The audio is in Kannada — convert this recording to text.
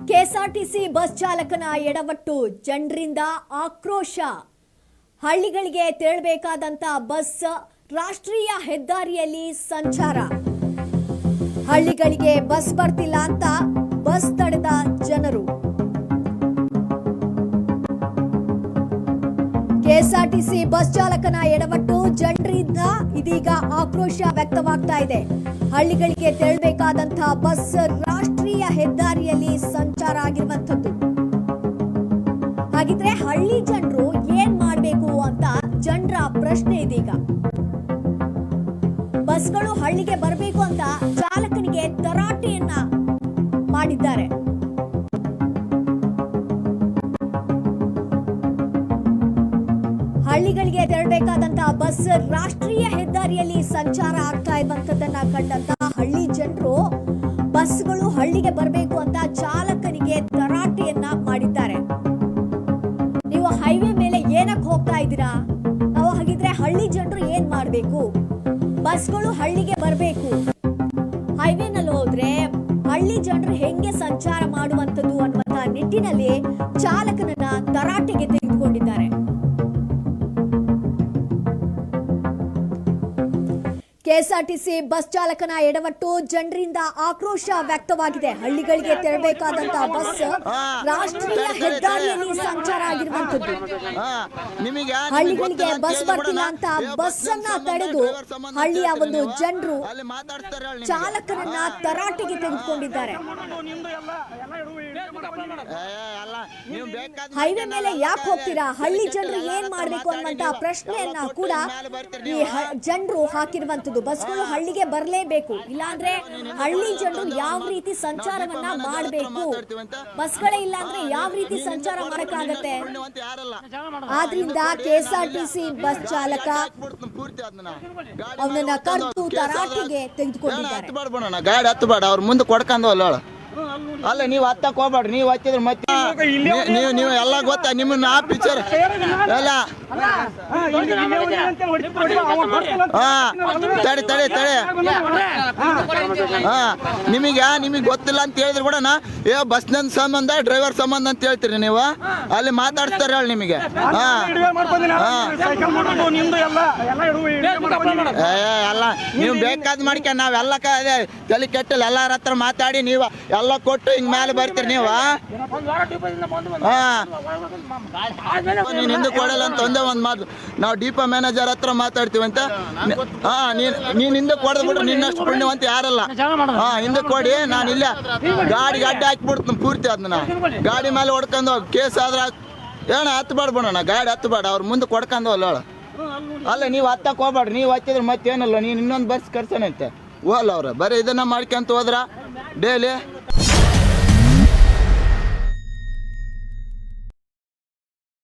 ಕೆಎಸ್ಆರ್ಟಿಸಿ ಬಸ್ ಚಾಲಕನ ಎಡವಟ್ಟು, ಜನರಿಂದ ಆಕ್ರೋಶ. ಹಳ್ಳಿಗಳಿಗೆ ತೆರಳಬೇಕಾದಂತ ಬಸ್ ರಾಷ್ಟ್ರೀಯ ಹೆದ್ದಾರಿಯಲ್ಲಿ ಸಂಚಾರ. ಹಳ್ಳಿಗಳಿಗೆ ಬಸ್ ಬರ್ತಿಲ್ಲ ಅಂತ ಬಸ್ ತಡೆದ ಜನರು. ಕೆಎಸ್ಆರ್ಟಿಸಿ ಬಸ್ ಚಾಲಕನ ಎಡವಟ್ಟು, ಜನರಿಂದ ಇದೀಗ ಆಕ್ರೋಶ ವ್ಯಕ್ತವಾಗ್ತಾ ಇದೆ. ಹಳ್ಳಿಗಳಿಗೆ ತೆರಳಬೇಕಾದಂತಹ ಬಸ್ ರಾಷ್ಟ್ರೀಯ ಹೆದ್ದಾರಿಯಲ್ಲಿ ಸಂಚಾರ ಆಗಿರುವಂತದ್ದು. ಹಾಗಿದ್ರೆ ಹಳ್ಳಿ ಜನರು ಏನ್ ಮಾಡಬೇಕು ಅಂತ ಜನರ ಪ್ರಶ್ನೆ ಇದೀಗ. ಬಸ್ಗಳು ಹಳ್ಳಿಗೆ ಬರಬೇಕು ಅಂತ ಚಾಲಕನಿಗೆ ತರಾಟೆಯನ್ನ ಮಾಡಿದ್ದಾರೆ. ಹಳ್ಳಿಗಳಿಗೆ ತೆರಳಬೇಕಾದಂತಹ ಬಸ್ ರಾಷ್ಟ್ರೀಯ ಹೆದ್ದಾರಿಯಲ್ಲಿ ಸಂಚಾರ ಆಗ್ತಾ ಇರುವಂತದನ್ನ ಕಂಡಂತಹ ಹಳ್ಳಿ ಜನರು ಬಸ್ಗಳು ಹಳ್ಳಿಗೆ ಬರಬೇಕು ಅಂತ ಚಾಲಕನಿಗೆ ತರಾಟೆಯನ್ನ ಮಾಡಿದ್ದಾರೆ. ನೀವು ಹೈವೇ ಮೇಲೆ ಏನಕ್ಕೆ ಹೋಗ್ತಾ ಇದ್ದೀರಾ? ನಾವು ಹಾಗಿದ್ರೆ ಹಳ್ಳಿ ಜನರು ಏನ್ ಮಾಡ್ಬೇಕು? ಬಸ್ಗಳು ಹಳ್ಳಿಗೆ ಬರಬೇಕು, ಹೈವೇನಲ್ಲಿ ಹೋದ್ರೆ ಹಳ್ಳಿ ಜನರು ಹೆಂಗೆ ಸಂಚಾರ ಮಾಡುವಂತದ್ದು ಅನ್ನುವಂತ ನಿಟ್ಟಿನಲ್ಲಿ ಚಾಲಕನನ್ನ ತರಾಟೆಗೆ ತೆಗೆದುಕೊಂಡಿದ್ದಾರೆ. ಕೆಎಸ್ಆರ್ಟಿಸಿ ಬಸ್ ಚಾಲಕನ ಎಡವಟ್ಟು, ಜನರಿಂದ ಆಕ್ರೋಶ ವ್ಯಕ್ತವಾಗಿದೆ. ಹಳ್ಳಿಗಳಿಗೆ ತೆರಳಬೇಕಾದಂತಹ ಬಸ್ ರಾಷ್ಟ್ರೀಯ ಹೆದ್ದಾರಿಯಲ್ಲಿ ಸಂಚಾರ ಆಗಿರುವಂತದ್ದು. ಹಳ್ಳಿಗಳಿಗೆ ಬಸ್ ಬರ್ತಿಲ್ಲ ಅಂತ ಬಸ್ ಅನ್ನ ತಡೆದು ಹಳ್ಳಿಯ ಒಂದು ಜನರು ಚಾಲಕನನ್ನ ತರಾಟೆಗೆ ತೆಗೆದುಕೊಂಡಿದ್ದಾರೆ. ಹೈವೇ ಮೇಲೆ ಯಾಕೆ ಹೋಗ್ತೀರಾ? ಹಳ್ಳಿ ಜನರು ಏನ್ ಮಾಡ್ಬೇಕು ಅನ್ನುವಂತ ಪ್ರಶ್ನೆಯನ್ನ ಕೂಡ ಈ ಜನರು ಹಾಕಿರುವಂತದ್ದು. ಬಸ್ಗಳು ಹಳ್ಳಿಗೆ ಬರಲೇಬೇಕು, ಇಲ್ಲಾಂದ್ರೆ ಹಳ್ಳಿ ಜನರು ಯಾವ ರೀತಿ ಸಂಚಾರವನ್ನ ಮಾಡಬೇಕು? ಬಸ್ಗಳೇ ಇಲ್ಲ ಅಂದ್ರೆ ಯಾವ ರೀತಿ ಸಂಚಾರ ಮಾಡಕ್ಕಾಗತ್ತೆ? ಆದ್ರಿಂದ ಕೆಎಸ್ಆರ್ಟಿಸಿ ಬಸ್ ಚಾಲಕ ಅವನನ್ನ ಕರೆದು ತರಾಟೆಗೆ ತೆಗೆದುಕೊಂಡಿದ್ದಾರೆ. ಗಾಡಿ ಹತ್ತಬೇಡ, ಅವ್ರ ಮುಂದೆ ಕೊಡ್ಕೊಂಡು ಅಲ್ಲ, ನೀವು ಹತ್ತಕ್ ಹೋಗ್ಬೇಡ್ರಿ. ನೀವು ಹತ್ತಿದ್ರೆ ಮತ್ತೆ ನೀವು ಎಲ್ಲ ಗೊತ್ತಾ ನಿಮ್ಮನ್ನ ಆ ಪಿಕ್ಚರ್ ಎಲ್ಲ. ತಡೆ ತಡೆ ತಡೆ ನಿಮಗೆ ಗೊತ್ತಿಲ್ಲ ಅಂತ ಹೇಳಿದ್ರು ಕೂಡ ಬಸ್ ನನ್ನ ಸಂಬಂಧ ಡ್ರೈವರ್ ಸಂಬಂಧ ಅಂತ ಹೇಳ್ತೀರಿ ನೀವು. ಅಲ್ಲಿ ಮಾತಾಡ್ತಾರೆ ಹೇಳಿ ನಿಮಗೆ. ಎಲ್ಲ ನೀವು ಬೇಕಾದ್ ಮಾಡ್ಕ, ನಾವೆಲ್ಲ ತಲೆ ಕೆಟ್ಟಲ್ಲ, ಎಲ್ಲಾರ ಹತ್ರ ಮಾತಾಡಿ ನೀವು ಎಲ್ಲ ಕೊಟ್ಟು ಹಿಂಗ್ ಮೇಲೆ ಬರ್ತೀರಿ ನೀವು. ನೀನ್ ಹಿಂದಕ್ಕೆ ಕೊಡಲ್ಲ ಅಂತ ಒಂದೇ ಒಂದ್ ಮಾತು, ನಾವು ಡಿಪೋ ಮ್ಯಾನೇಜರ್ ಹತ್ರ ಮಾತಾಡ್ತೀವಿ ಅಂತ. ನೀನ್ ಹಿಂದಕ್ಕೆ ಕೊಡದ್ ಬಿಟ್ರೆ ನಿನ್ನಷ್ಟು ಪುಣ್ಯವಂತ ಯಾರಲ್ಲ. ಹಿಂದಕ್ಕೆ ಕೊಡಿ, ನಾನು ಇಲ್ಲ ಗಾಡಿಗೆ ಅಡ್ಡ ಹಾಕಿಬಿಡ್ತೀನಿ ಪೂರ್ತಿ. ಅದನ್ನ ಗಾಡಿ ಮೇಲೆ ಹೊಡ್ಕೊಂಡು ಹೋಗಿ ಕೇಸ್ ಆದ್ರ ಏನ ಹತ್ತಬೇಡ ಬಿಡೋಣ, ಗಾಡಿ ಹತ್ತಬೇಡ, ಅವ್ರ ಮುಂದೆ ಕೊಡ್ಕೊಂಡು ಹೋಲ್ಲ. ಅಲ್ಲ, ನೀವು ಹತ್ತಕ್ಕೆ ಹೋಗ್ಬೇಡ್ರಿ. ನೀವು ಹತ್ತಿದ್ರೆ ಮತ್ತೇನಲ್ಲ, ನೀನು ಇನ್ನೊಂದು ಬಸ್ ಕರ್ಸೋಣಂತೆ ಹೋಗಲ್ಲ ಅವ್ರ. ಬರೀ ಇದನ್ನ ಮಾಡ್ಕೊಂತ ಹೋದ್ರ ಡೈಲಿ